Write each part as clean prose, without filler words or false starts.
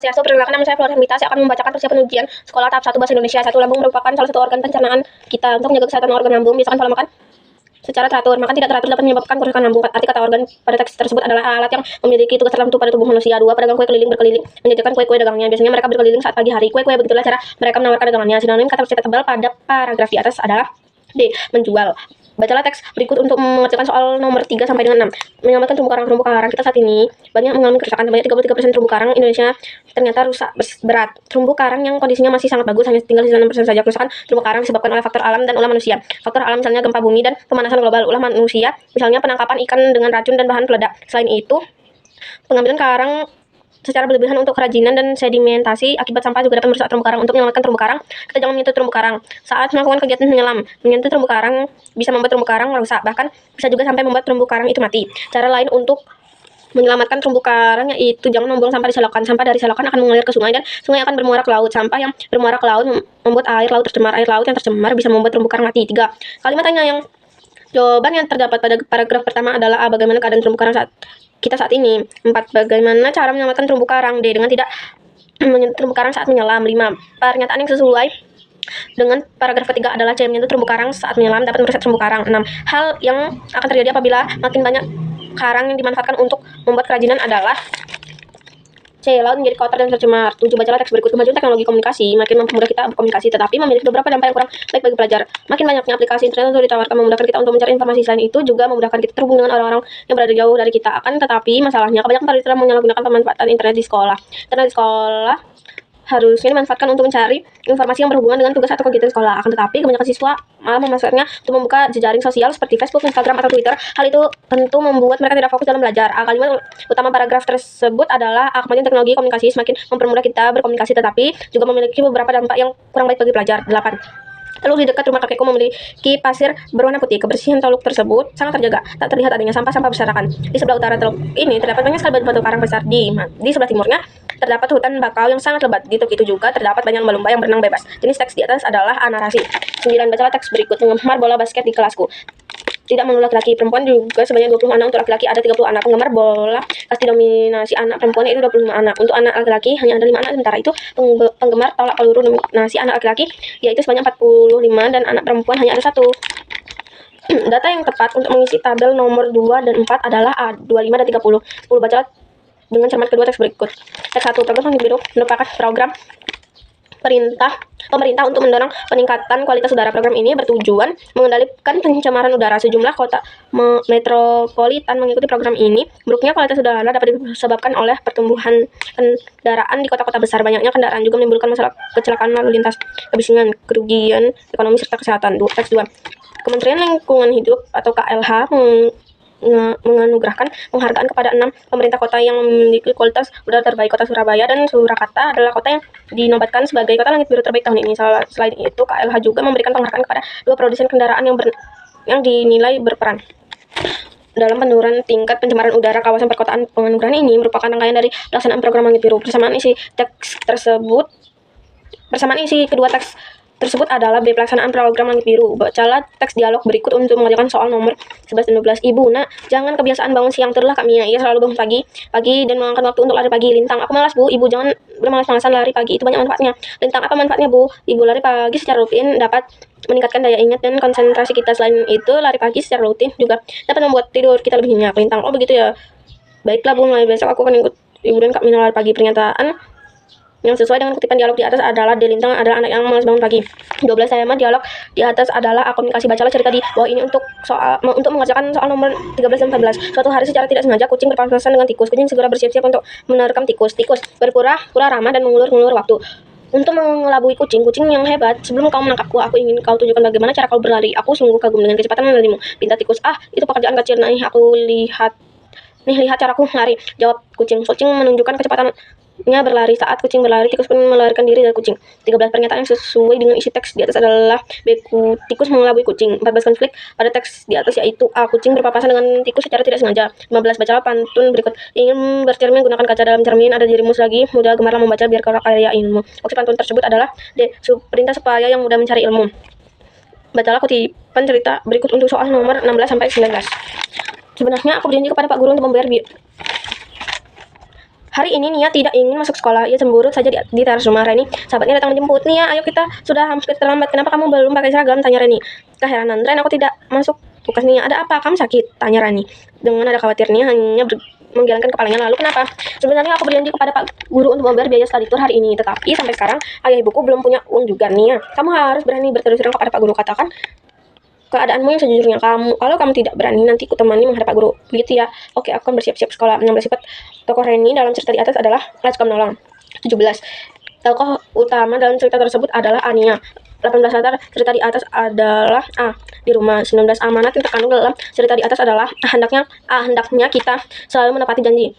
Swastiastu, perkenalkan nama saya Flora Mita. Saya akan membacakan persiapan ujian sekolah tahap 1 bahasa Indonesia. 1. Lambung merupakan salah satu organ pencernaan kita. Untuk menjaga kesehatan organ lambung, biasakan pola makan secara teratur. Makan tidak teratur dapat menyebabkan kerusakan lambung. Arti kata organ pada teks tersebut adalah alat yang memiliki tugas tertentu pada tubuh manusia. 2. Pedagang kue keliling berkeliling menjajakan kue-kue dagangnya. Biasanya mereka berkeliling saat pagi hari. Kue-kue begitulah cara mereka menawarkan dagangannya. Sinonim kata bercerita tebal pada paragraf di atas adalah D. Menjual. Bacalah teks berikut untuk mengerjakan soal nomor 3 sampai dengan 6. Menyelamatkan terumbu karang. Terumbu karang kita saat ini banyak mengalami kerusakan. Sebanyak 33% terumbu karang Indonesia ternyata rusak berat. Terumbu karang yang kondisinya masih sangat bagus hanya tinggal 9% saja. Kerusakan terumbu karang disebabkan oleh faktor alam dan ulah manusia. Faktor alam misalnya gempa bumi dan pemanasan global. Ulah manusia misalnya penangkapan ikan dengan racun dan bahan peledak. Selain itu, pengambilan karang secara berlebihan untuk kerajinan dan sedimentasi akibat sampah juga dapat merusak terumbu karang. Untuk menyelamatkan terumbu karang, kita jangan menyentuh terumbu karang. Saat melakukan kegiatan menyelam, menyentuh terumbu karang bisa membuat terumbu karang rusak, bahkan bisa juga sampai membuat terumbu karang itu mati. Cara lain untuk menyelamatkan terumbu karang yaitu jangan membuang sampah di selokan. Sampah dari selokan akan mengalir ke sungai dan sungai akan bermuara ke laut. Sampah yang bermuara ke laut membuat air laut tercemar. Air laut yang tercemar bisa membuat terumbu karang mati. 3. Kalimat tanya yang jawaban yang terdapat pada paragraf pertama adalah A. Bagaimana keadaan terumbu karang saat ini. 4. Bagaimana cara menyelamatkan terumbu karang. D. Dengan tidak menyentuh terumbu karang saat menyelam. 5. Pernyataan yang sesuai dengan paragraf ketiga adalah C. Menyentuh terumbu karang saat menyelam dapat merusak terumbu karang. 6. Hal yang akan terjadi apabila makin banyak karang yang dimanfaatkan untuk membuat kerajinan adalah C. Laut menjadi kotor dan tercemar. 7. Bacalah teks berikut. Kemajuan teknologi komunikasi makin mempermudah kita berkomunikasi, tetapi memiliki beberapa dampak yang kurang baik bagi pelajar. Makin banyaknya aplikasi internet untuk ditawarkan memudahkan kita untuk mencari informasi. Selain itu juga memudahkan kita terhubung dengan orang-orang yang berada jauh dari kita. Akan tetapi masalahnya kebanyakan pelajar telah menyalahgunakan pemanfaatan internet di sekolah. Internet di sekolah harusnya dimanfaatkan untuk mencari informasi yang berhubungan dengan tugas atau kegiatan sekolah. Akan tetapi kebanyakan siswa malah memanfaatkannya untuk membuka jejaring sosial seperti Facebook, Instagram, atau Twitter. Hal itu tentu membuat mereka tidak fokus dalam belajar. Kalimat utama paragraf tersebut adalah kemajuan teknologi komunikasi semakin mempermudah kita berkomunikasi, tetapi juga memiliki beberapa dampak yang kurang baik bagi pelajar. 8. Teluk di dekat rumah kakekku memiliki pasir berwarna putih. Kebersihan teluk tersebut sangat terjaga. Tak terlihat adanya sampah-sampah berserakan. Di sebelah utara teluk ini terdapat banyak sekali batu karang besar. Di sebelah timurnya terdapat hutan bakau yang sangat lebat. Di teluk itu juga terdapat banyak lumba-lumba yang berenang bebas. Jenis teks di atas adalah narasi. 9. Bacalah teks berikut. Penggemar bola basket di kelasku. Tidak melulu laki-laki, perempuan juga sebanyak 20 anak. Untuk laki-laki ada 30 anak. Penggemar bola kelas didominasi anak perempuan yaitu 25 anak. Untuk anak laki-laki hanya ada 5 anak. Sementara itu penggemar tolak peluru dominasi anak laki-laki yaitu sebanyak 45 dan anak perempuan hanya ada 1. Data yang tepat untuk mengisi tabel nomor 2 dan 4 adalah A, 25 dan 30. 10. Bacalah dengan cermat kedua teks berikut. Teks 1. Program Langit Biru merupakan program pemerintah untuk mendorong peningkatan kualitas udara. Program ini bertujuan mengendalikan pencemaran udara. Sejumlah kota metropolitan mengikuti program ini. Buruknya kualitas udara dapat disebabkan oleh pertumbuhan kendaraan di kota-kota besar. Banyaknya kendaraan juga menimbulkan masalah kecelakaan lalu lintas, kebisingan, kerugian ekonomi serta kesehatan. Teks 2. Kementerian Lingkungan Hidup atau KLH menganugerahkan penghargaan kepada 6 pemerintah kota yang memiliki kualitas udara terbaik. Kota Surabaya dan Surakarta adalah kota yang dinobatkan sebagai kota langit biru terbaik tahun ini. Selain itu, KLH juga memberikan penghargaan kepada 2 produsen kendaraan yang dinilai berperan dalam penurunan tingkat pencemaran udara kawasan perkotaan. Penganugerahan ini merupakan rangkaian dari pelaksanaan program Langit Biru. Persamaan isi kedua teks tersebut adalah B. Pelaksanaan program Langit Biru. Bacalah teks dialog berikut untuk mengerjakan soal nomor 11 dan 12. Ibu, nak, jangan kebiasaan bangun siang terus lah Kak Mia. Ia selalu bangun pagi dan meluangkan waktu untuk lari pagi. Lintang, aku malas Bu. Ibu jangan bermalas-malasan lari pagi, itu banyak manfaatnya. Lintang, apa manfaatnya Bu? Ibu, lari pagi secara rutin dapat meningkatkan daya ingat dan konsentrasi kita. Selain itu, lari pagi secara rutin juga dapat membuat tidur kita lebih nyenyak. Lintang, oh begitu ya. Baiklah Bu, mulai besok aku akan ikut Ibu dan Kak Mia lari pagi. Pernyataan yang sesuai dengan kutipan dialog di atas adalah D. Lintang adalah anak yang malas bangun pagi. 12. Tema dialog di atas adalah A. Komunikasi. Bacalah cerita di bawah ini untuk mengerjakan soal nomor 13 dan 14. Suatu hari secara tidak sengaja kucing berpapasan dengan tikus. Kucing segera bersiap-siap untuk menerkam tikus. Tikus berpura-pura ramah dan mengulur-ngulur waktu. Untuk mengelabui kucing yang hebat, sebelum kau menangkapku, aku ingin kau tunjukkan bagaimana cara kau berlari. Aku sungguh kagum dengan kecepatan larimu. Pinta tikus. Itu pekerjaan kecil. Lihat caraku lari, jawab kucing. Kucing menunjukkan kecepatannya berlari. Saat kucing berlari, tikus pun melarikan diri dari kucing. 13. Pernyataan yang sesuai dengan isi teks di atas adalah B. Tikus mengelabui kucing. 14. Konflik pada teks di atas yaitu A. Kucing berpapasan dengan tikus secara tidak sengaja. 15. Bacalah pantun berikut. Ingin bercermin, gunakan kaca dalam cermin. Ada dirimu lagi, mudah gemarlah membaca biar kau kaya ilmu. Maksud pantun tersebut adalah D. Perintah supaya yang mudah mencari ilmu. Bacalah kutipan cerita berikut untuk soal nomor 16 sampai 19. Sebenarnya aku berjanji kepada Pak Guru untuk membayar Hari ini Nia tidak ingin masuk sekolah. Ia cemburu saja di teras rumah Reni. Sahabatnya datang menjemput. Nia, ayo kita sudah hampir terlambat. Kenapa kamu belum pakai seragam? Tanya Reni. Keheranan. Ren, aku tidak masuk. Tugas Nia. Ada apa? Kamu sakit? Tanya Reni. Dengan ada khawatir Nia hanya menggelengkan kepalanya. Lalu kenapa? Sebenarnya aku berjanji kepada Pak Guru untuk membayar biaya study tour hari ini. Tetapi sampai sekarang ayah ibuku belum punya uang juga Nia. Kamu harus berani berterus terang kepada Pak Guru. Katakan keadaanmu yang sejujurnya. Kalau kamu tidak berani, nanti ku temani menghadap Pak Guru. Begitu ya. Oke, aku akan bersiap-siap sekolah. 16 sifat tokoh Reni dalam cerita di atas adalah Let's menolong. 17. Tokoh utama dalam cerita tersebut adalah Ania. 18 latar cerita di atas adalah A. Di rumah. 19 amanat yang terkandung dalam cerita di atas adalah hendaknya kita selalu menepati janji.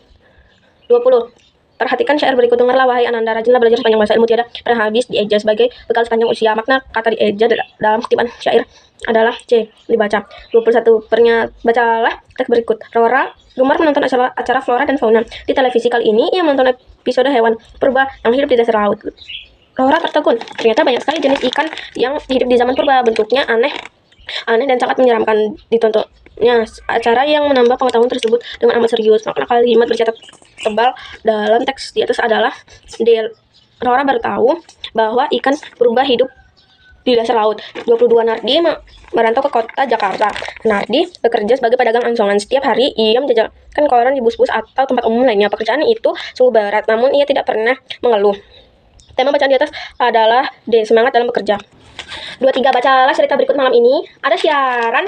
20. Perhatikan syair berikut. Dengarlah wahai Ananda, rajinlah belajar sepanjang masa, ilmu tiada pernah habis dieja sebagai bekal sepanjang usia. Makna kata dieja dalam kutipan syair adalah C. Dibaca. 21. Bacalah teks berikut. Rumar menonton acara Flora dan Fauna. Di televisi kali ini, ia menonton episode hewan purba yang hidup di dasar laut. Laura tertegun. Ternyata banyak sekali jenis ikan yang hidup di zaman purba. Bentuknya aneh dan sangat menyeramkan. Ditontonnya acara yang menambah pengetahuan tersebut dengan amat serius. Makna kalimat bercetak tebal dalam teks di atas adalah Laura baru tahu bahwa ikan purba hidup di dasar laut. 22. Nardi merantau ke kota Jakarta. Nardi bekerja sebagai pedagang angsongan. Setiap hari ia menjajakan koran di bus-bus atau tempat umum lainnya. Pekerjaan itu sungguh berat, namun ia tidak pernah mengeluh. Tema bacaan di atas adalah D. Semangat dalam bekerja. 23. Bacalah cerita berikut. Malam ini ada siaran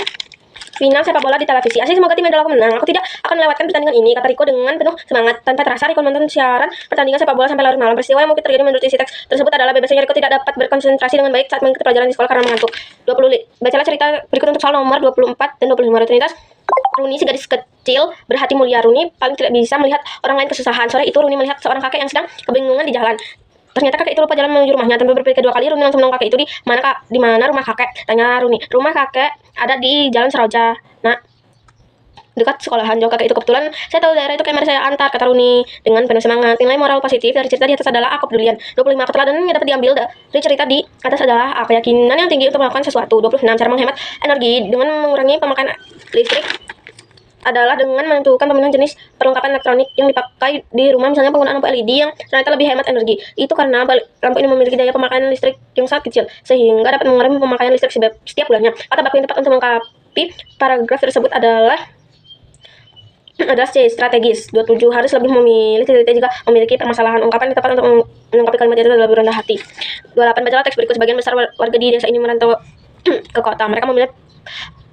final sepak bola di televisi. Asyik semoga tim idolaku menang. Aku tidak akan melewatkan pertandingan ini, kata Riko dengan penuh semangat. Tanpa terasa Riko menonton siaran pertandingan sepak bola sampai larut malam. Peristiwa yang mungkin terjadi menurut isi teks tersebut adalah biasanya Riko tidak dapat berkonsentrasi dengan baik saat mengikuti pelajaran di sekolah karena mengantuk. 20. Bacalah cerita berikut untuk soal nomor 24 dan 25. Rutinitas Runi, si gadis kecil berhati mulia. Runi paling tidak bisa melihat orang lain kesusahan. Sore itu Runi melihat seorang kakek yang sedang kebingungan di jalan. Ternyata kakek itu lupa jalan menuju rumahnya. Tanpa berpikir dua kali, Runi langsung menolong kakek itu. Di mana rumah kakek? Tanya Runi. Rumah kakek ada di Jalan Seroja, nak, dekat sekolahan. Jauh kakek itu. Kebetulan saya tahu daerah itu, kayak mari saya antar, kata Runi dengan penuh semangat. Nilai moral positif dari cerita di atas adalah A. Kepedulian. 25. Keteladanan yang dapat diambil dari cerita di atas adalah A. Keyakinan yang tinggi untuk melakukan sesuatu. 26. Cara menghemat energi dengan mengurangi pemakaian listrik adalah dengan menentukan pemilihan jenis perlengkapan elektronik yang dipakai di rumah. Misalnya penggunaan lampu LED yang ternyata lebih hemat energi. Itu karena lampu ini memiliki daya pemakaian listrik yang sangat kecil, sehingga dapat mengurangi pemakaian listrik setiap bulannya. Kata baku yang tepat untuk melengkapi paragraf tersebut adalah C. Strategis. 27. Harus lebih memilih titik-titik jika memiliki permasalahan. Ungkapan yang tepat untuk melengkapi kalimat itu adalah berendah hati. 28. Bacalah teks berikut. Sebagian besar warga di desa ini merantau ke kota. Mereka memilih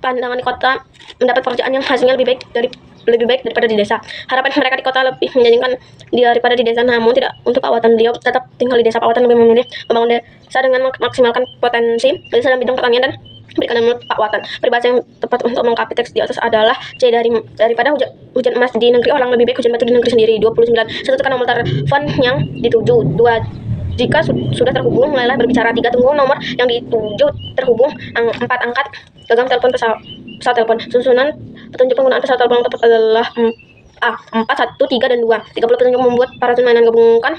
pandangan di kota mendapat pekerjaan yang hasilnya lebih baik daripada di desa. Harapan mereka di kota lebih menjanjikan daripada di desa, namun tidak untuk Pak Watan. Beliau tetap tinggal di desa. Pak Watan lebih memilih membangun desa dengan memaksimalkan potensi desa dalam bidang pertanian dan perikanan. Menurut Pak Watan, peribahasa yang tepat untuk melengkapi teks di atas adalah C. Daripada hujan emas di negeri orang, lebih baik hujan batu di negeri sendiri. 29. Satu, tekan nomor telepon yang dituju. 2. Jika sudah terhubung, mulailah berbicara. 3. Tunggu nomor yang dituju terhubung. 4. Angkat gagang telepon pesawat telepon. Susunan petunjuk penggunaan pesawat telepon yang tepat adalah A. 4, 1, 3, dan 2. 30. Petunjuk membuat parasut mainan. Gabungkan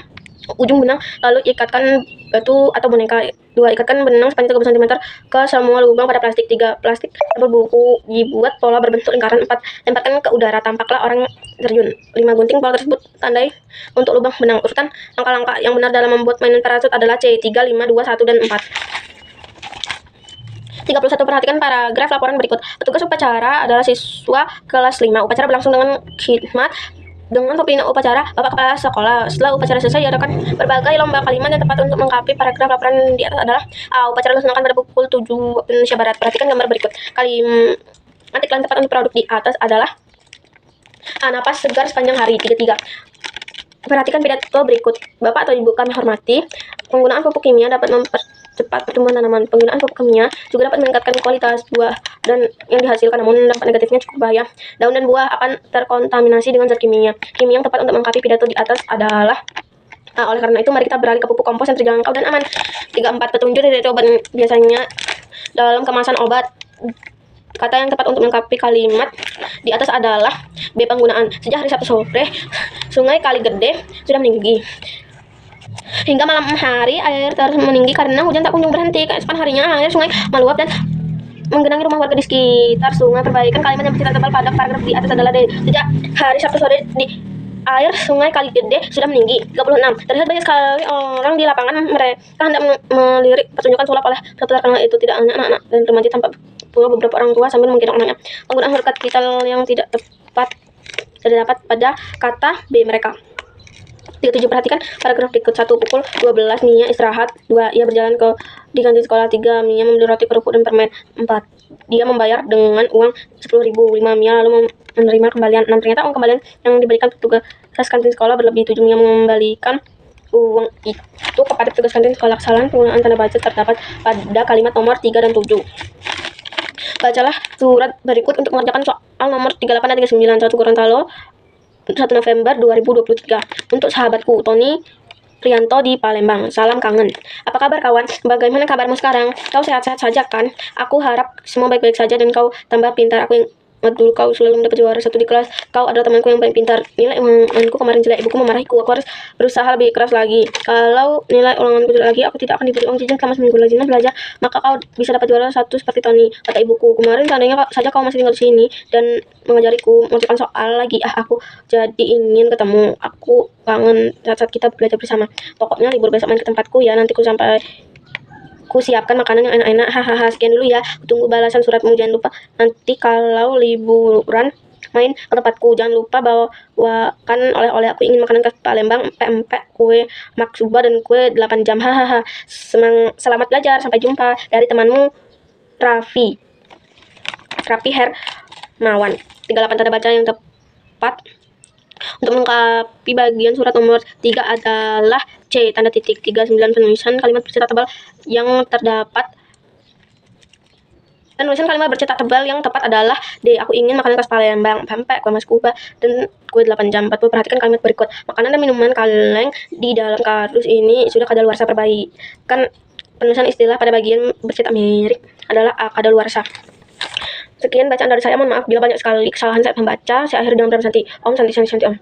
ujung benang, lalu ikatkan batu atau boneka. 2. Ikatkan benang sepanjang 30 cm ke semua lubang pada plastik. 3. Plastik berbuku dibuat pola berbentuk lingkaran. 4. Lemparkan ke udara, tampaklah orang terjun. 5. Gunting pola tersebut tandai untuk lubang benang. Urutan langkah-langkah yang benar dalam membuat mainan parasut adalah C. 3, 5, 2, 1, dan 4. 31. Perhatikan paragraf laporan berikut. Petugas upacara adalah siswa kelas 5. Upacara berlangsung dengan khidmat dengan pembina upacara Bapak Kepala Sekolah. Setelah upacara selesai, diadakan berbagai lomba kalimat yang tepat untuk melengkapi paragraf laporan di atas adalah A. Upacara dilaksanakan pada pukul 7 waktu Indonesia Barat. Perhatikan gambar berikut. Kalimat iklan tepat untuk produk di atas adalah A. Napas segar sepanjang hari. 33. Perhatikan pidato berikut. Bapak atau Ibu kami hormati, penggunaan pupuk kimia dapat mempercepat pertumbuhan tanaman. Penggunaan pupuk kimia juga dapat meningkatkan kualitas buah dan yang dihasilkan, namun dampak negatifnya cukup bahaya. Daun dan buah akan terkontaminasi dengan zat kimia. Kimia yang tepat untuk melengkapi pidato di atas adalah A. Oleh karena itu, mari kita beralih ke pupuk kompos yang terjangkau dan aman. 34. Petunjuk dari obat biasanya dalam kemasan obat. Kata yang tepat untuk melengkapi kalimat di atas adalah B. Penggunaan. Sejak hari Sabtu sore, sungai Kali Gede sudah meninggi. Hingga malam hari, air terus meninggi karena hujan tak kunjung berhenti. Keesokan harinya, air sungai meluap dan menggenangi rumah warga di sekitar sungai. Perbaikan kalimat yang bercerita tebal pada paragraf di atas adalah D. Sejak hari Sabtu sore Air sungai Kali Gede sudah meninggi. 36. Terlihat banyak sekali orang di lapangan. Mereka hendak melirik pertunjukan sulap oleh peserta terkenal itu. Tidak hanya anak-anak dan remaja, tampak pula beberapa orang tua sambil menggendong anaknya. Penggunaan huruf kapital yang tidak tepat terdapat pada kata B mereka. 37. Perhatikan paragraf berikut. 1. Pukul 12 Mia istirahat. 2. Ia berjalan di kantin sekolah. 3. Mia membeli roti, kerupuk, dan permen. 4. Dia membayar dengan uang 10.000. 5. Mia lalu menerima kembalian. 6. Ternyata uang kembalian yang diberikan petugas kantin sekolah berlebih. 7. Mia mengembalikan uang itu kepada petugas kantin sekolah. Kesalahan penggunaan tanda baca terdapat pada kalimat nomor 3 dan 7. Bacalah surat berikut untuk mengerjakan soal nomor 38 dan 39. 1. Gorontalo, 1 November 2023. Untuk sahabatku Tony Prianto di Palembang. Salam kangen. Apa kabar kawan? Bagaimana kabarmu sekarang? Kau sehat-sehat saja kan? Aku harap semua baik-baik saja dan kau tambah pintar. Aku ingat dulu kau selalu mendapat juara 1 di kelas. Kau adalah temanku yang paling pintar. Nilai ulanganku kemarin jelek. Ibuku memarahiku. Aku harus berusaha lebih keras lagi. Kalau nilai ulanganku jelek lagi, aku tidak akan diberi uang jajan selama seminggu lagi. Belajar, maka kau bisa dapat juara 1 seperti Tony, kata ibuku. Kemarin seandainya saja kau masih tinggal di sini dan mengajariku mengerjakan soal lagi. Aku jadi ingin ketemu. Aku kangen saat kita belajar bersama. Pokoknya libur besok main ke tempatku ya. Nanti ku siapkan makanan yang enak-enak. Hahaha. Sekian dulu ya. Tunggu balasan suratmu. Jangan lupa nanti kalau liburan main ke tempatku. Jangan lupa bawakan oleh-oleh. Aku ingin makanan khas Palembang, pempek, kue maksuba, dan kue 8 jam. Hahaha. Selamat belajar. Sampai jumpa. Dari temanmu Raffi Hermawan. 38 tanda baca yang tepat. Untuk melengkapi bagian surat nomor 3 adalah C, tanda titik. 39. Penulisan kalimat bercetak tebal yang tepat adalah D. Aku ingin makanan khas Palembang, pempek, kue maskuba, dan kue 8 jam. 40. Perhatikan kalimat berikut. Makanan dan minuman kaleng di dalam kardus ini sudah kadaluarsa. Perbaikan penulisan istilah pada bagian bercetak mirip adalah A, kadaluarsa. Sekian bacaan dari saya. Mohon maaf bila banyak sekali kesalahan saat membaca. Saya akhiri dengan bersanti. Om Santi Santi Santi Om.